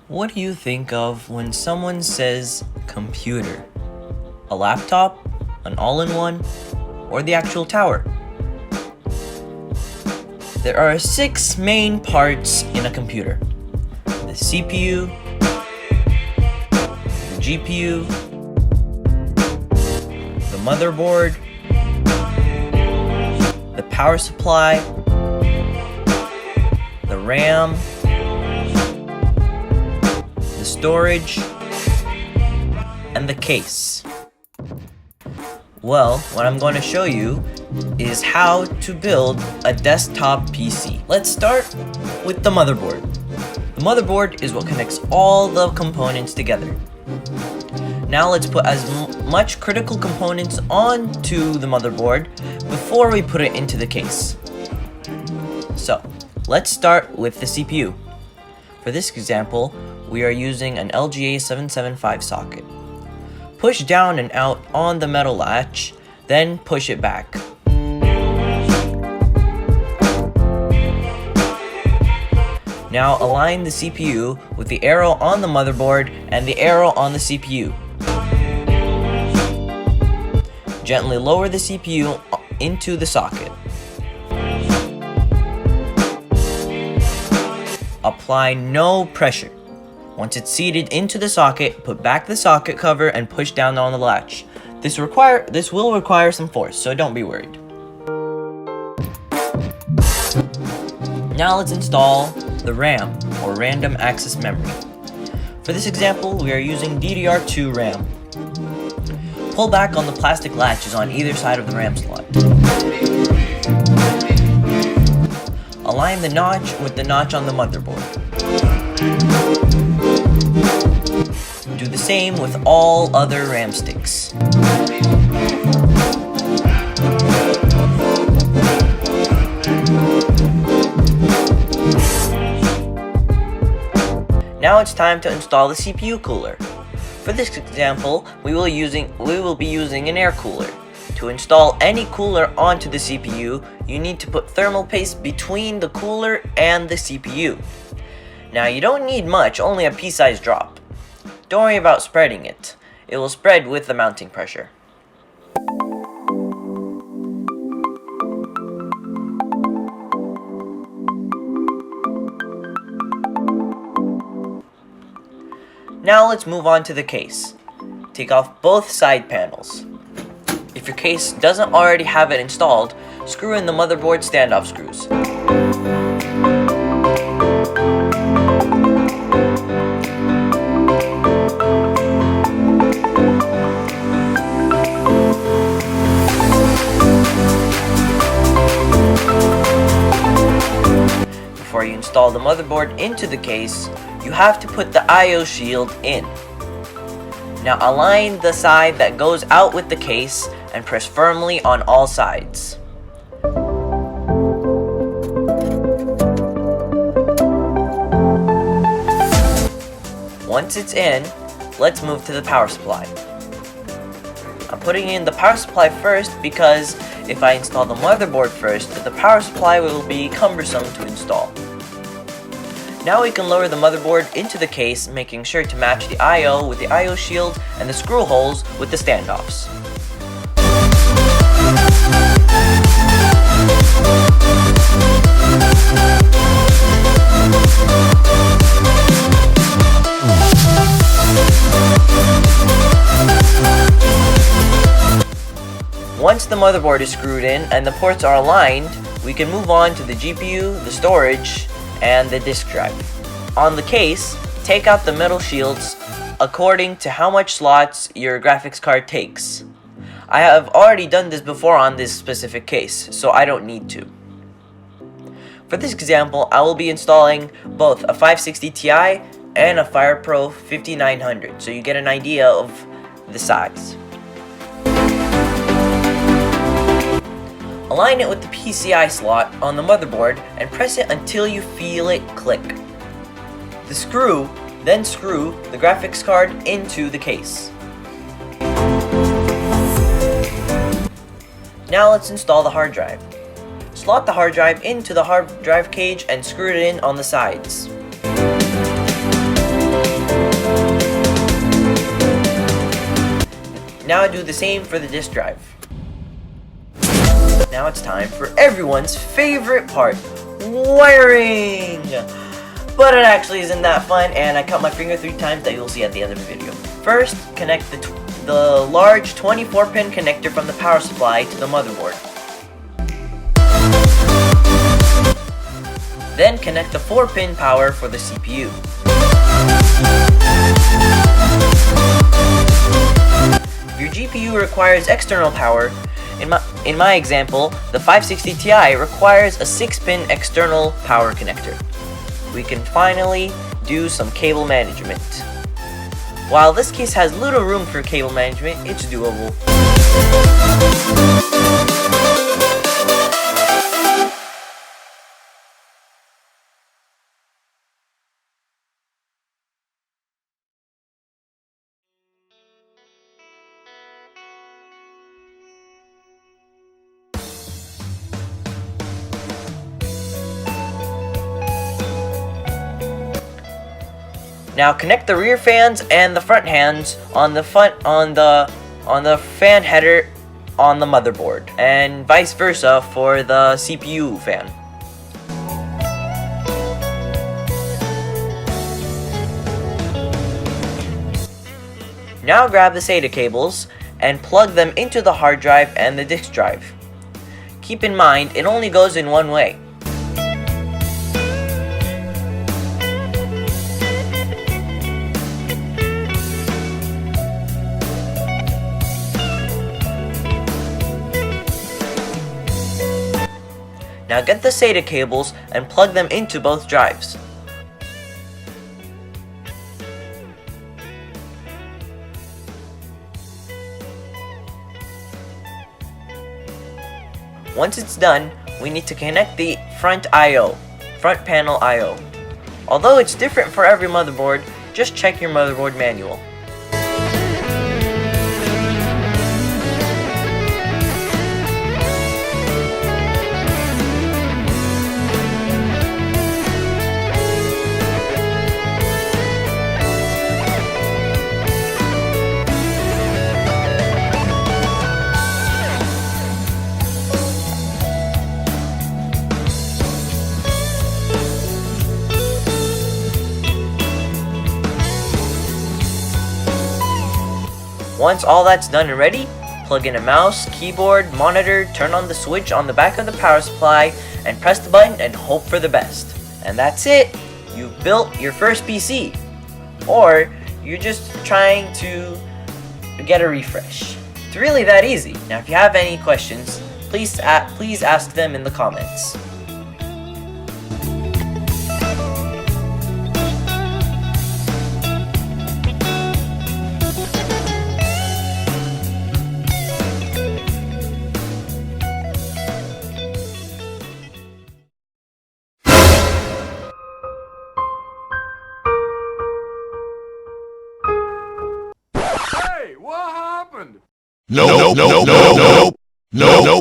What do you think of when someone says computer? A laptop, an all-in-one, or the actual tower? There are 6 main parts in a computer: the CPU, the GPU, the motherboard, the power supply, the RAM, the storage, and the case. Well, what I'm going to show you is how to build a desktop PC. Let's start with the motherboard. The motherboard is what connects all the components together. Now let's put as much critical components onto the motherboard before we put it into the case. So, let's start with the CPU. For this example, we are using an LGA 775 socket. Push down and out on the metal latch, then push it back. Now align the CPU with the arrow on the motherboard and the arrow on the CPU. Gently lower the CPU into the socket. Apply no pressure. Once it's seated into the socket, put back the socket cover and push down on the latch. This will require some force, so don't be worried. Now let's install the RAM, or random access memory. For this example, we are using DDR2 RAM. Pull back on the plastic latches on either side of the RAM slot. Align the notch with the notch on the motherboard. Do the same with all other RAM sticks. Now it's time to install the CPU cooler. For this example, we will be using an air cooler. To install any cooler onto the CPU, you need to put thermal paste between the cooler and the CPU. Now you don't need much, only a pea-sized drop. Don't worry about spreading it. It will spread with the mounting pressure. Now let's move on to the case. Take off both side panels. If your case doesn't already have it installed, screw in the motherboard standoff screws. Before you install the motherboard into the case, you have to put the I/O shield in. Now align the side that goes out with the case and press firmly on all sides. Once it's in, let's move to the power supply. I'm putting in the power supply first because if I install the motherboard first, the power supply will be cumbersome to install. Now we can lower the motherboard into the case, making sure to match the I/O with the I/O shield and the screw holes with the standoffs. Once the motherboard is screwed in and the ports are aligned, we can move on to the GPU, the storage, and the disk drive. On the case, take out the metal shields according to how much slots your graphics card takes. I have already done this before on this specific case, so I don't need to. For this example, I will be installing both a 560 Ti and a FirePro 5900, so you get an idea of the size. Align it with the PCI slot on the motherboard and press it until you feel it click. Then screw the graphics card into the case. Now let's install the hard drive. Slot the hard drive into the hard drive cage and screw it in on the sides. Now do the same for the disk drive. Now it's time for everyone's favorite part, wiring! But it actually isn't that fun, and I cut my finger 3 times that you'll see at the end of the video. First, connect the large 24-pin connector from the power supply to the motherboard. Then connect the 4-pin power for the CPU. If your GPU requires external power, in my example, the 560 Ti requires a 6-pin external power connector. We can finally do some cable management. While this case has little room for cable management, it's doable. Now connect the rear fans and the front fans on the fan header on the motherboard, and vice versa for the CPU fan. Now grab the SATA cables and plug them into the hard drive and the disk drive. Keep in mind, it only goes in one way. Now get the SATA cables and plug them into both drives. Once it's done, we need to connect the front panel I/O. Although it's different for every motherboard, just check your motherboard manual. Once all that's done and ready, plug in a mouse, keyboard, monitor, turn on the switch on the back of the power supply, and press the button and hope for the best. And that's it! You've built your first PC. Or you're just trying to get a refresh. It's really that easy. Now if you have any questions, please ask them in the comments. No, no, no, no, no, no, no,